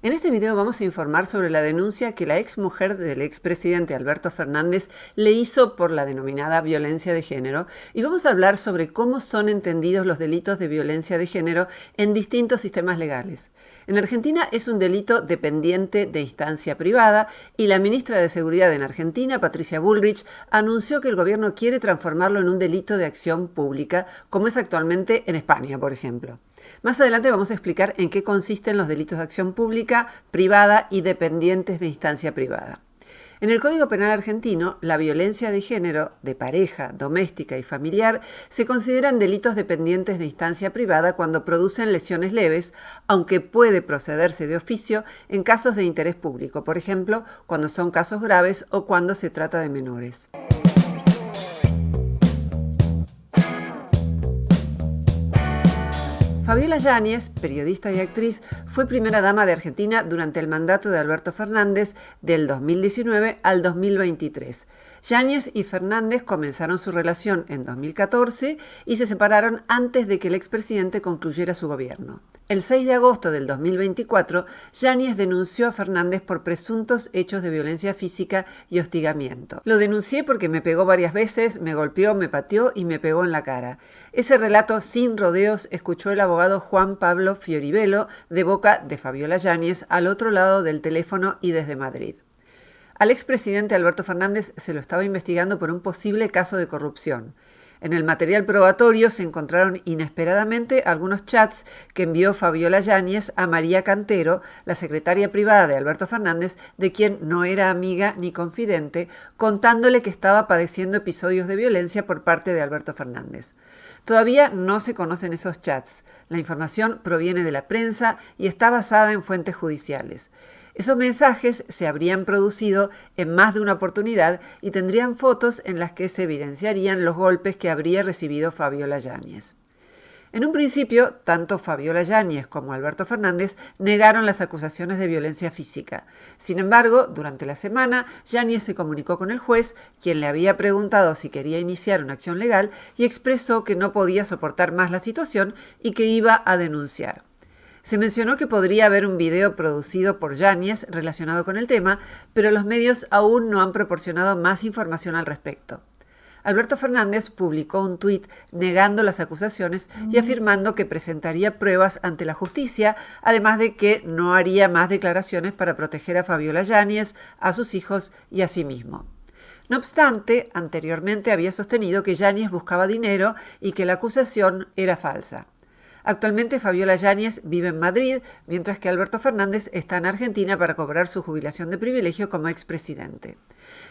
En este video vamos a informar sobre la denuncia que la exmujer del expresidente Alberto Fernández le hizo por la denominada violencia de género y vamos a hablar sobre cómo son entendidos los delitos de violencia de género en distintos sistemas legales. En Argentina es un delito dependiente de instancia privada y la ministra de Seguridad en Argentina, Patricia Bullrich, anunció que el gobierno quiere transformarlo en un delito de acción pública, como es actualmente en España, por ejemplo. Más adelante vamos a explicar en qué consisten los delitos de acción pública, privada y dependientes de instancia privada. En el Código Penal argentino, la violencia de género, de pareja, doméstica y familiar, se consideran delitos dependientes de instancia privada cuando producen lesiones leves, aunque puede procederse de oficio en casos de interés público, por ejemplo, cuando son casos graves o cuando se trata de menores. Fabiola Yáñez, periodista y actriz, fue primera dama de Argentina durante el mandato de Alberto Fernández del 2019 al 2023. Yáñez y Fernández comenzaron su relación en 2014 y se separaron antes de que el expresidente concluyera su gobierno. El 6 de agosto del 2024, Yáñez denunció a Fernández por presuntos hechos de violencia física y hostigamiento. Lo denuncié porque me pegó varias veces, me golpeó, me pateó y me pegó en la cara. Ese relato sin rodeos escuchó el abogado Juan Pablo Fioribello de boca de Fabiola Yáñez al otro lado del teléfono y desde Madrid. Al expresidente Alberto Fernández se lo estaba investigando por un posible caso de corrupción. En el material probatorio se encontraron inesperadamente algunos chats que envió Fabiola Yáñez a María Cantero, la secretaria privada de Alberto Fernández, de quien no era amiga ni confidente, contándole que estaba padeciendo episodios de violencia por parte de Alberto Fernández. Todavía no se conocen esos chats. La información proviene de la prensa y está basada en fuentes judiciales. Esos mensajes se habrían producido en más de una oportunidad y tendrían fotos en las que se evidenciarían los golpes que habría recibido Fabiola Yáñez. En un principio, tanto Fabiola Yáñez como Alberto Fernández negaron las acusaciones de violencia física. Sin embargo, durante la semana, Yáñez se comunicó con el juez, quien le había preguntado si quería iniciar una acción legal y expresó que no podía soportar más la situación y que iba a denunciar. Se mencionó que podría haber un video producido por Yáñez relacionado con el tema, pero los medios aún no han proporcionado más información al respecto. Alberto Fernández publicó un tuit negando las acusaciones y afirmando que presentaría pruebas ante la justicia, además de que no haría más declaraciones para proteger a Fabiola Yáñez, a sus hijos y a sí mismo. No obstante, anteriormente había sostenido que Yáñez buscaba dinero y que la acusación era falsa. Actualmente Fabiola Yáñez vive en Madrid, mientras que Alberto Fernández está en Argentina para cobrar su jubilación de privilegio como expresidente.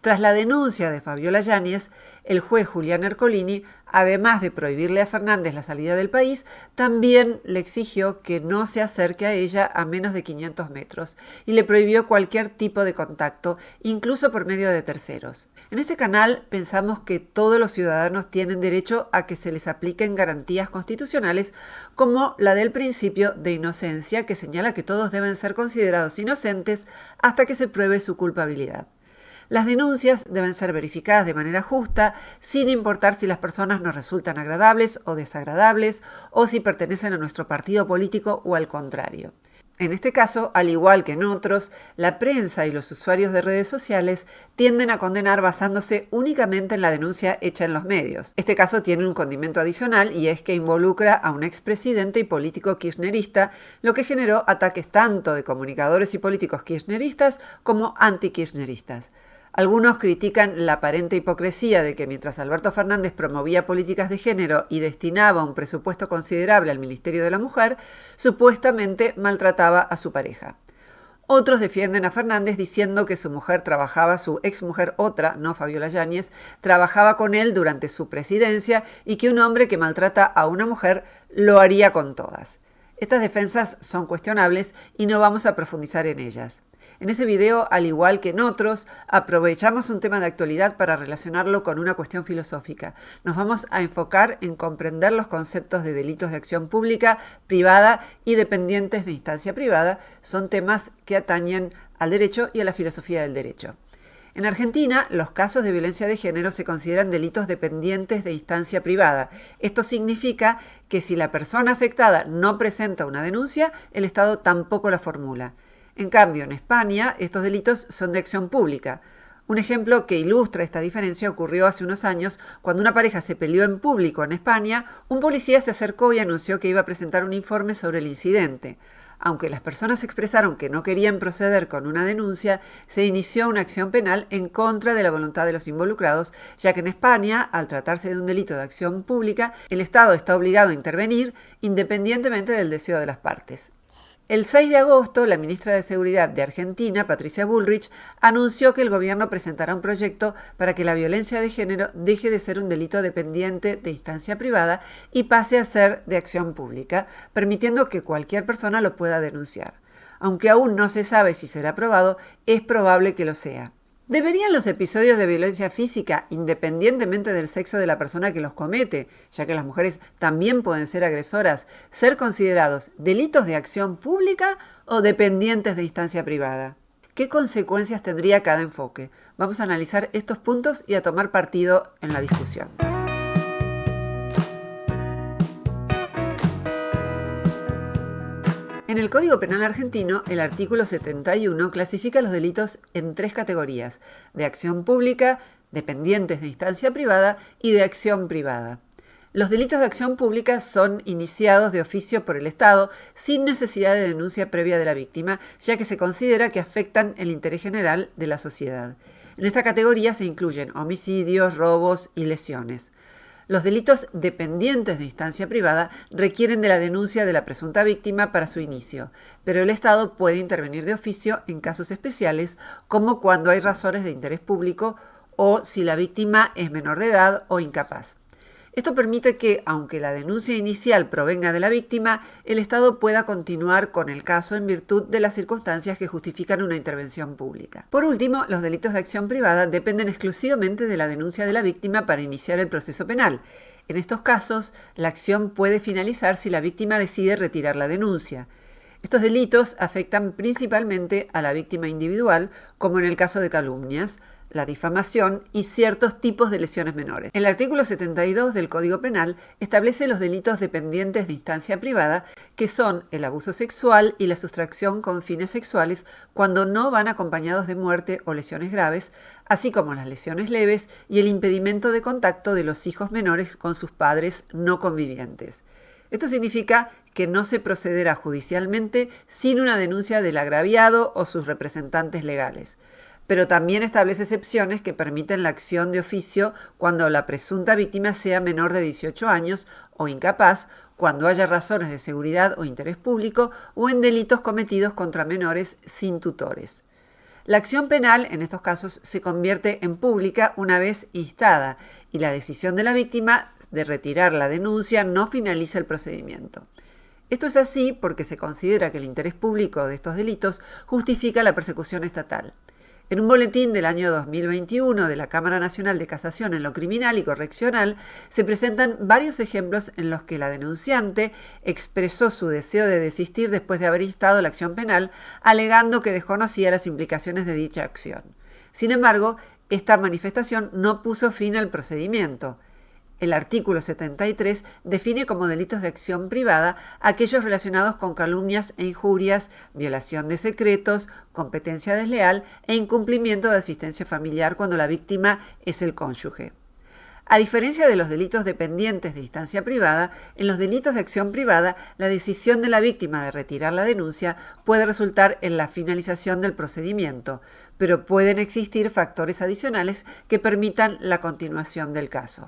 Tras la denuncia de Fabiola Yáñez, el juez Julián Ercolini, además de prohibirle a Fernández la salida del país, también le exigió que no se acerque a ella a menos de 500 metros y le prohibió cualquier tipo de contacto, incluso por medio de terceros. En este canal pensamos que todos los ciudadanos tienen derecho a que se les apliquen garantías constitucionales como la del principio de inocencia, que señala que todos deben ser considerados inocentes hasta que se pruebe su culpabilidad. Las denuncias deben ser verificadas de manera justa, sin importar si las personas nos resultan agradables o desagradables, o si pertenecen a nuestro partido político o al contrario. En este caso, al igual que en otros, la prensa y los usuarios de redes sociales tienden a condenar basándose únicamente en la denuncia hecha en los medios. Este caso tiene un condimento adicional y es que involucra a un expresidente y político kirchnerista, lo que generó ataques tanto de comunicadores y políticos kirchneristas como antikirchneristas. Algunos critican la aparente hipocresía de que mientras Alberto Fernández promovía políticas de género y destinaba un presupuesto considerable al Ministerio de la Mujer, supuestamente maltrataba a su pareja. Otros defienden a Fernández diciendo que su mujer trabajaba, su exmujer otra, no Fabiola Yáñez, trabajaba con él durante su presidencia y que un hombre que maltrata a una mujer lo haría con todas. Estas defensas son cuestionables y no vamos a profundizar en ellas. En este video, al igual que en otros, aprovechamos un tema de actualidad para relacionarlo con una cuestión filosófica. Nos vamos a enfocar en comprender los conceptos de delitos de acción pública, privada y dependientes de instancia privada. Son temas que atañen al derecho y a la filosofía del derecho. En Argentina, los casos de violencia de género se consideran delitos dependientes de instancia privada. Esto significa que si la persona afectada no presenta una denuncia, el Estado tampoco la formula. En cambio, en España, estos delitos son de acción pública. Un ejemplo que ilustra esta diferencia ocurrió hace unos años cuando una pareja se peleó en público en España. Un policía se acercó y anunció que iba a presentar un informe sobre el incidente. Aunque las personas expresaron que no querían proceder con una denuncia, se inició una acción penal en contra de la voluntad de los involucrados, ya que en España, al tratarse de un delito de acción pública, el Estado está obligado a intervenir independientemente del deseo de las partes. El 6 de agosto, la ministra de Seguridad de Argentina, Patricia Bullrich, anunció que el gobierno presentará un proyecto para que la violencia de género deje de ser un delito dependiente de instancia privada y pase a ser de acción pública, permitiendo que cualquier persona lo pueda denunciar. Aunque aún no se sabe si será aprobado, es probable que lo sea. ¿Deberían los episodios de violencia física, independientemente del sexo de la persona que los comete, ya que las mujeres también pueden ser agresoras, ser considerados delitos de acción pública o dependientes de instancia privada? ¿Qué consecuencias tendría cada enfoque? Vamos a analizar estos puntos y a tomar partido en la discusión. En el Código Penal argentino, el artículo 71 clasifica los delitos en 3 categorías: de acción pública, dependientes de instancia privada y de acción privada. Los delitos de acción pública son iniciados de oficio por el Estado sin necesidad de denuncia previa de la víctima, ya que se considera que afectan el interés general de la sociedad. En esta categoría se incluyen homicidios, robos y lesiones. Los delitos dependientes de instancia privada requieren de la denuncia de la presunta víctima para su inicio, pero el Estado puede intervenir de oficio en casos especiales, como cuando hay razones de interés público o si la víctima es menor de edad o incapaz. Esto permite que, aunque la denuncia inicial provenga de la víctima, el Estado pueda continuar con el caso en virtud de las circunstancias que justifican una intervención pública. Por último, los delitos de acción privada dependen exclusivamente de la denuncia de la víctima para iniciar el proceso penal. En estos casos, la acción puede finalizar si la víctima decide retirar la denuncia. Estos delitos afectan principalmente a la víctima individual, como en el caso de calumnias, la difamación y ciertos tipos de lesiones menores. El artículo 72 del Código Penal establece los delitos dependientes de instancia privada, que son el abuso sexual y la sustracción con fines sexuales cuando no van acompañados de muerte o lesiones graves, así como las lesiones leves y el impedimento de contacto de los hijos menores con sus padres no convivientes. Esto significa que no se procederá judicialmente sin una denuncia del agraviado o sus representantes legales. Pero también establece excepciones que permiten la acción de oficio cuando la presunta víctima sea menor de 18 años o incapaz, cuando haya razones de seguridad o interés público o en delitos cometidos contra menores sin tutores. La acción penal en estos casos se convierte en pública una vez instada y la decisión de la víctima de retirar la denuncia no finaliza el procedimiento. Esto es así porque se considera que el interés público de estos delitos justifica la persecución estatal. En un boletín del año 2021 de la Cámara Nacional de Casación en lo Criminal y Correccional se presentan varios ejemplos en los que la denunciante expresó su deseo de desistir después de haber instado la acción penal, alegando que desconocía las implicaciones de dicha acción. Sin embargo, esta manifestación no puso fin al procedimiento. El artículo 73 define como delitos de acción privada aquellos relacionados con calumnias e injurias, violación de secretos, competencia desleal e incumplimiento de asistencia familiar cuando la víctima es el cónyuge. A diferencia de los delitos dependientes de instancia privada, en los delitos de acción privada, la decisión de la víctima de retirar la denuncia puede resultar en la finalización del procedimiento, pero pueden existir factores adicionales que permitan la continuación del caso.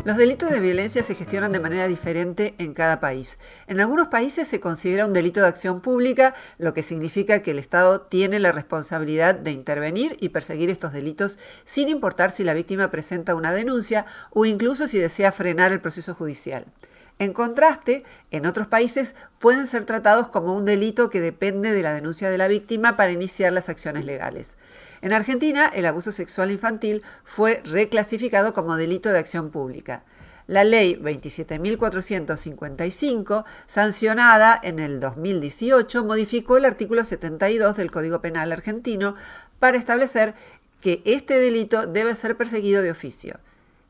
Los delitos de violencia se gestionan de manera diferente en cada país. En algunos países se considera un delito de acción pública, lo que significa que el Estado tiene la responsabilidad de intervenir y perseguir estos delitos sin importar si la víctima presenta una denuncia o incluso si desea frenar el proceso judicial. En contraste, en otros países pueden ser tratados como un delito que depende de la denuncia de la víctima para iniciar las acciones legales. En Argentina, el abuso sexual infantil fue reclasificado como delito de acción pública. La Ley 27.455, sancionada en el 2018, modificó el artículo 72 del Código Penal argentino para establecer que este delito debe ser perseguido de oficio.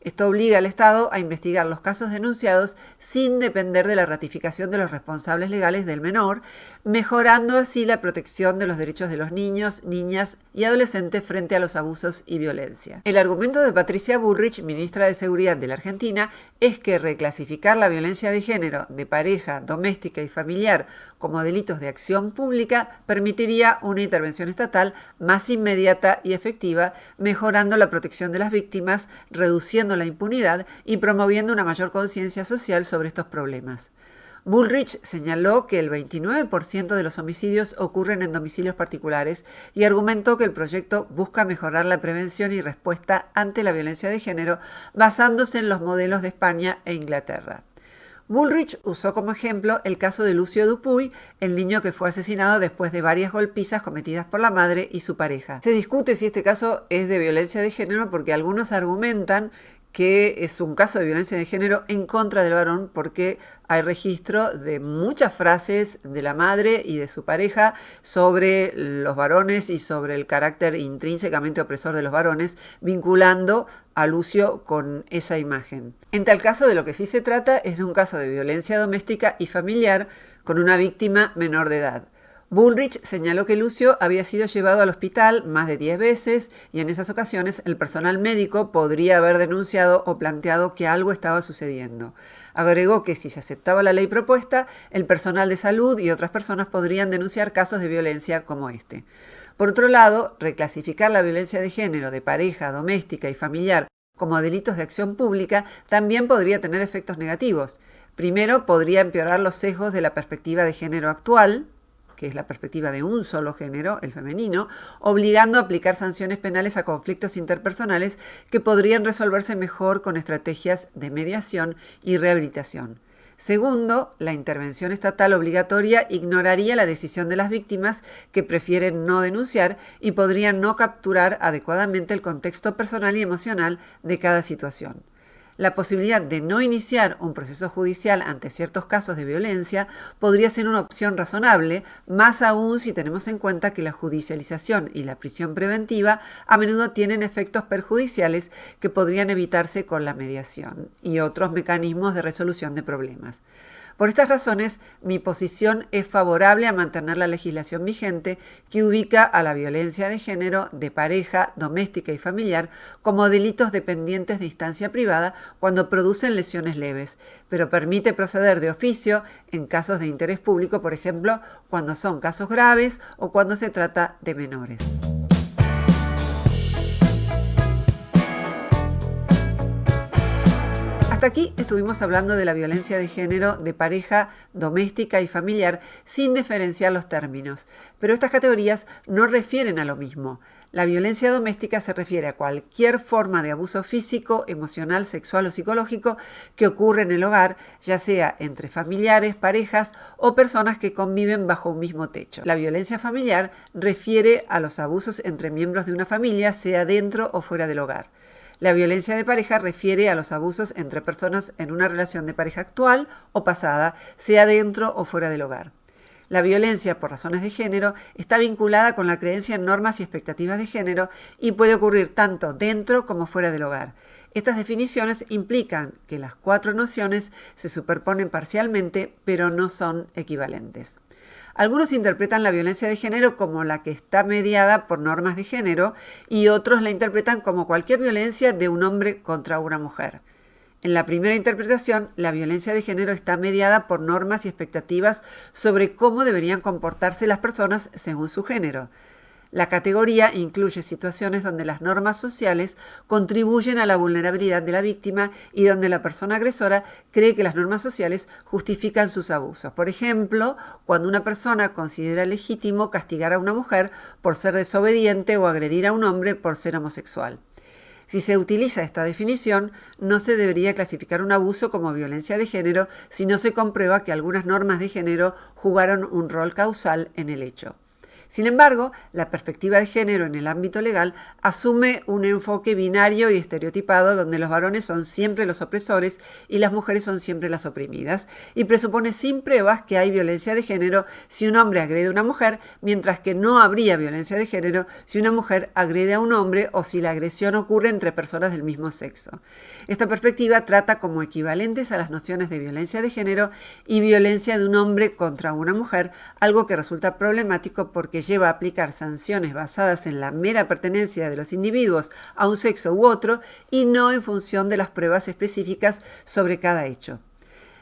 Esto obliga al Estado a investigar los casos denunciados sin depender de la ratificación de los responsables legales del menor, mejorando así la protección de los derechos de los niños, niñas y adolescentes frente a los abusos y violencia. El argumento de Patricia Bullrich, ministra de Seguridad de la Argentina, es que reclasificar la violencia de género, de pareja, doméstica y familiar como delitos de acción pública permitiría una intervención estatal más inmediata y efectiva, mejorando la protección de las víctimas, reduciendo la impunidad y promoviendo una mayor conciencia social sobre estos problemas. Bullrich señaló que el 29% de los homicidios ocurren en domicilios particulares y argumentó que el proyecto busca mejorar la prevención y respuesta ante la violencia de género basándose en los modelos de España e Inglaterra. Bullrich usó como ejemplo el caso de Lucio Dupuy, el niño que fue asesinado después de varias golpizas cometidas por la madre y su pareja. Se discute si este caso es de violencia de género porque algunos argumentan que es un caso de violencia de género en contra del varón porque hay registro de muchas frases de la madre y de su pareja sobre los varones y sobre el carácter intrínsecamente opresor de los varones, vinculando a Lucio con esa imagen. En tal caso, de lo que sí se trata es de un caso de violencia doméstica y familiar con una víctima menor de edad. Bullrich señaló que Lucio había sido llevado al hospital más de 10 veces y en esas ocasiones el personal médico podría haber denunciado o planteado que algo estaba sucediendo. Agregó que si se aceptaba la ley propuesta, el personal de salud y otras personas podrían denunciar casos de violencia como este. Por otro lado, reclasificar la violencia de género de pareja, doméstica y familiar como delitos de acción pública también podría tener efectos negativos. Primero, podría empeorar los sesgos de la perspectiva de género actual, que es la perspectiva de un solo género, el femenino, obligando a aplicar sanciones penales a conflictos interpersonales que podrían resolverse mejor con estrategias de mediación y rehabilitación. Segundo, la intervención estatal obligatoria ignoraría la decisión de las víctimas que prefieren no denunciar y podrían no capturar adecuadamente el contexto personal y emocional de cada situación. La posibilidad de no iniciar un proceso judicial ante ciertos casos de violencia podría ser una opción razonable, más aún si tenemos en cuenta que la judicialización y la prisión preventiva a menudo tienen efectos perjudiciales que podrían evitarse con la mediación y otros mecanismos de resolución de problemas. Por estas razones, mi posición es favorable a mantener la legislación vigente que ubica a la violencia de género de pareja, doméstica y familiar como delitos dependientes de instancia privada cuando producen lesiones leves, pero permite proceder de oficio en casos de interés público, por ejemplo, cuando son casos graves o cuando se trata de menores. Hasta aquí estuvimos hablando de la violencia de género de pareja, doméstica y familiar sin diferenciar los términos, pero estas categorías no refieren a lo mismo. La violencia doméstica se refiere a cualquier forma de abuso físico, emocional, sexual o psicológico que ocurre en el hogar, ya sea entre familiares, parejas o personas que conviven bajo un mismo techo. La violencia familiar refiere a los abusos entre miembros de una familia, sea dentro o fuera del hogar. La violencia de pareja refiere a los abusos entre personas en una relación de pareja actual o pasada, sea dentro o fuera del hogar. La violencia por razones de género está vinculada con la creencia en normas y expectativas de género y puede ocurrir tanto dentro como fuera del hogar. Estas definiciones implican que las 4 nociones se superponen parcialmente, pero no son equivalentes. Algunos interpretan la violencia de género como la que está mediada por normas de género y otros la interpretan como cualquier violencia de un hombre contra una mujer. En la primera interpretación, la violencia de género está mediada por normas y expectativas sobre cómo deberían comportarse las personas según su género. La categoría incluye situaciones donde las normas sociales contribuyen a la vulnerabilidad de la víctima y donde la persona agresora cree que las normas sociales justifican sus abusos. Por ejemplo, cuando una persona considera legítimo castigar a una mujer por ser desobediente o agredir a un hombre por ser homosexual. Si se utiliza esta definición, no se debería clasificar un abuso como violencia de género si no se comprueba que algunas normas de género jugaron un rol causal en el hecho. Sin embargo, la perspectiva de género en el ámbito legal asume un enfoque binario y estereotipado donde los varones son siempre los opresores y las mujeres son siempre las oprimidas, y presupone sin pruebas que hay violencia de género si un hombre agrede a una mujer, mientras que no habría violencia de género si una mujer agrede a un hombre o si la agresión ocurre entre personas del mismo sexo. Esta perspectiva trata como equivalentes a las nociones de violencia de género y violencia de un hombre contra una mujer, algo que resulta problemático porque lleva a aplicar sanciones basadas en la mera pertenencia de los individuos a un sexo u otro y no en función de las pruebas específicas sobre cada hecho.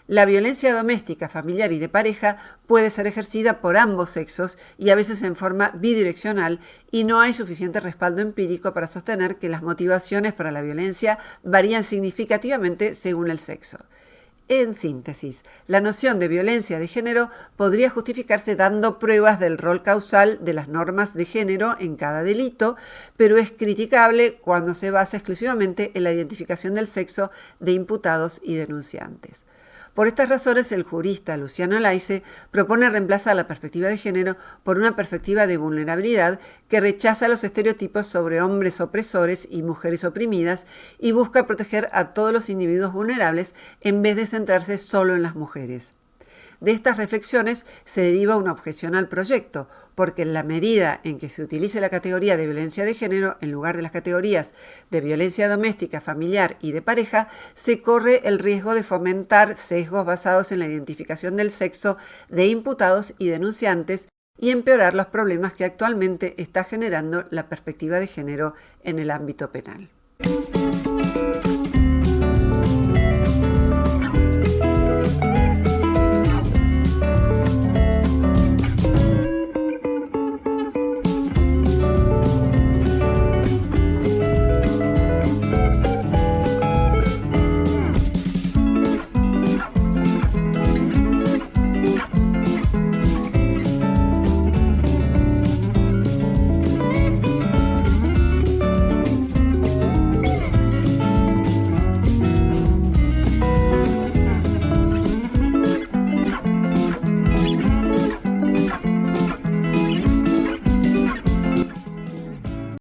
La violencia doméstica, familiar y de pareja puede ser ejercida por ambos sexos y a veces en forma bidireccional, y no hay suficiente respaldo empírico para sostener que las motivaciones para la violencia varían significativamente según el sexo. En síntesis, la noción de violencia de género podría justificarse dando pruebas del rol causal de las normas de género en cada delito, pero es criticable cuando se basa exclusivamente en la identificación del sexo de imputados y denunciantes. Por estas razones, el jurista Luciano Laice propone reemplazar la perspectiva de género por una perspectiva de vulnerabilidad que rechaza los estereotipos sobre hombres opresores y mujeres oprimidas y busca proteger a todos los individuos vulnerables en vez de centrarse solo en las mujeres. De estas reflexiones se deriva una objeción al proyecto, porque en la medida en que se utilice la categoría de violencia de género en lugar de las categorías de violencia doméstica, familiar y de pareja, se corre el riesgo de fomentar sesgos basados en la identificación del sexo de imputados y denunciantes y empeorar los problemas que actualmente está generando la perspectiva de género en el ámbito penal.